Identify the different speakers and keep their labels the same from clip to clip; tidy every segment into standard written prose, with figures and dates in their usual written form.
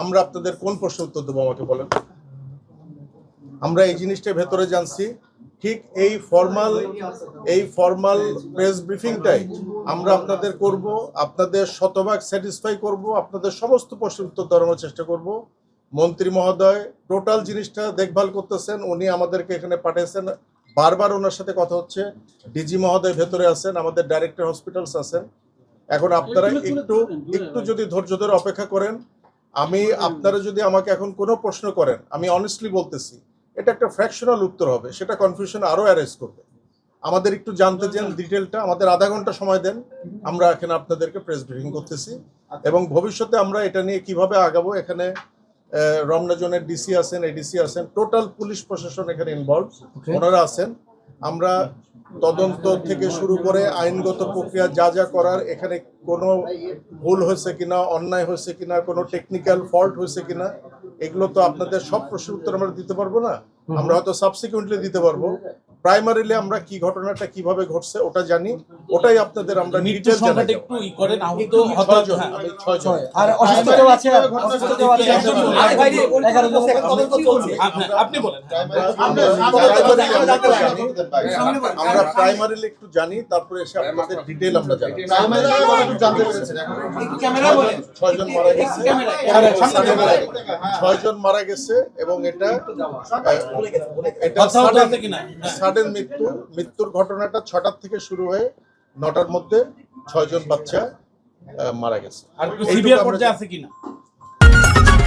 Speaker 1: আমরা আপনাদের কোন প্রশ্ন উত্তর দেবো আমাকে বলেন। আমরা এই জিনিসটা ভেতরে জানছি, ঠিক এই ফর্মাল প্রেস ব্রিফিংটাই আমরা আপনাদের করব, আপনাদের শতভাগ স্যাটিসফাই করব, আপনাদের সমস্ত প্রশ্নের উত্তর দেওয়ার চেষ্টা করব। মন্ত্রী মহোদয় টোটাল জিনিসটা দেখভাল করতেছেন, উনি আমাদেরকে এখানে পাঠিয়েছেন, বারবার ওনার সাথে কথা হচ্ছে। ডিজি মহোদয় ভেতরে আছেন, আমাদের ডাইরেক্টর হসপিটালস আছেন। এখন আপনারা একটু যদি ধৈর্য ধরে অপেক্ষা করেন, আপনারা যদি আমাকে এখন কোনো প্রশ্ন করেন, আমি অনেস্টলি বলতেছি এটা একটা ফ্র্যাকশনাল উত্তর হবে, সেটা কনফিউশন আরো অ্যারেজ করবে। আমাদের একটু জানতে চান ডিটেলটা, আমাদের আধা ঘন্টা সময় দেন, আমরা এখানে আপনাদেরকে প্রেস ব্রিফিং করতেছি এবং ভবিষ্যতে আমরা এটা নিয়ে কিভাবে আগাবো। এখানে রমনা জোনের ডিসি আছেন, এডিসি আছেন, টোটাল পুলিশ প্রশাসন এখানে ইনভলভ, ওনারা আছেন। আমরা তদন্ত থেকে শুরু করে আইনগত প্রক্রিয়া যা যা করার, এখানে কোনো ভুল হয়েছে কিনা, অন্যায় হয়েছে কিনা, কোনো টেকনিক্যাল ফল্ট হয়েছে কিনা, এগুলো তো আপনাদের সব প্রশ্নের উত্তর আমরা দিতে পারবো না, আমরা হয়তো সাবসিকুয়েন্টলি দিতে পারবো। প্রাইমারিলি আমরা কি ঘটনাটা কিভাবে ঘটছে ওটা জানি, ওটাই আপনাদের আমরা ডিটেইলস জানাই। একটু ই করেন, আহত 6 জন আর অসুস্থ কেউ আছে, অসুস্থ কেউ আছে, আরে ভাই 11 জন তদন্ত চলছে, আপনি বলেন। আমরা প্রাইমারিলি একটু জানি, তারপরে এসে আপনাদের ডিটেইল আমরা জানি। প্রাইমারিলি একটু জানতে পেরেছেন, একটু ক্যামেরা বলেন। 6 জন মারা গেছে, 6 জন মারা গেছে এবং এটা সাডেন মৃত্যুর ঘটনাটা 6টার থেকে শুরু হয়ে 9টার মধ্যে 6 জন বাচ্চা মারা গেছে। আর সিভিয়ার পর্যায়ে আছে কিনা,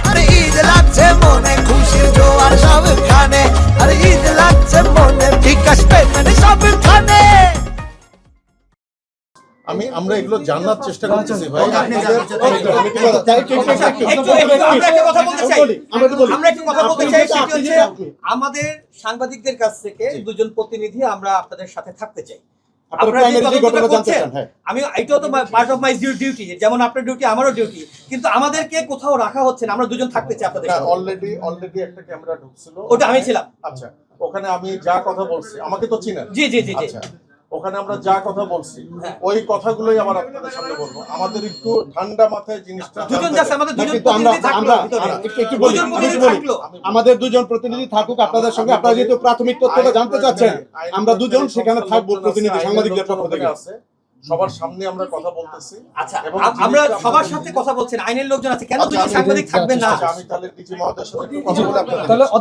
Speaker 2: আরে ঈদ লাগছে মনে, খুশির জোয়ার সবখানে, আরে ঈদ লাগছে মনে, বিকাশ পেমেন্ট সবখানে।
Speaker 3: আমরা এগুলো জানার চেষ্টা করতেছি ভাই।
Speaker 4: আমাদের সাংবাদিকদের কাছ থেকে দুজন প্রতিনিধি আমরা আপনাদের সাথে থাকতে চাই। আমি এটাও তো পার্ট অফ মাই ডিউটি, যেমন আপনার ডিউটি আমারও ডিউটি, কিন্তু আমাদেরকে কোথাও রাখা হচ্ছে না, আমরা দুজন থাকতে চাই আপনাদের সাথে।
Speaker 1: অলরেডি একটা ক্যামেরা ঢুকছিল,
Speaker 4: ওটা আমি ছিলাম।
Speaker 1: আচ্ছা, ওখানে আমি যা কথা বলছি, আমাকে তো চিনেন?
Speaker 4: জি জি জি।
Speaker 1: আচ্ছা, ওখানে আমরা যা কথা বলছি ওই কথাগুলোই আবার আপনাদের সামনে বলবো। আমাদের একটু ঠান্ডা মাথায় জিনিসটা,
Speaker 3: আমাদের দুজন প্রতিনিধি থাকুক আপনাদের সঙ্গে। আপনারা যেহেতু প্রাথমিক তথ্যটা জানতে চাচ্ছেন, আমরা দুজন সেখানে থাকবো, প্রতিনিধি সাংবাদিকদের পক্ষ থেকে আছে,
Speaker 1: সবার সামনে আমরা কথা বলতেছি।
Speaker 4: আচ্ছা, আমরা সবার সাথে কথা বলছেন, আইনের লোকজন আছে, কেন দুজন সাংবাদিক থাকবেন না?
Speaker 1: আমি তাহলে ডিজি মহোদয়ের সাথে কথা বলে আপনাদের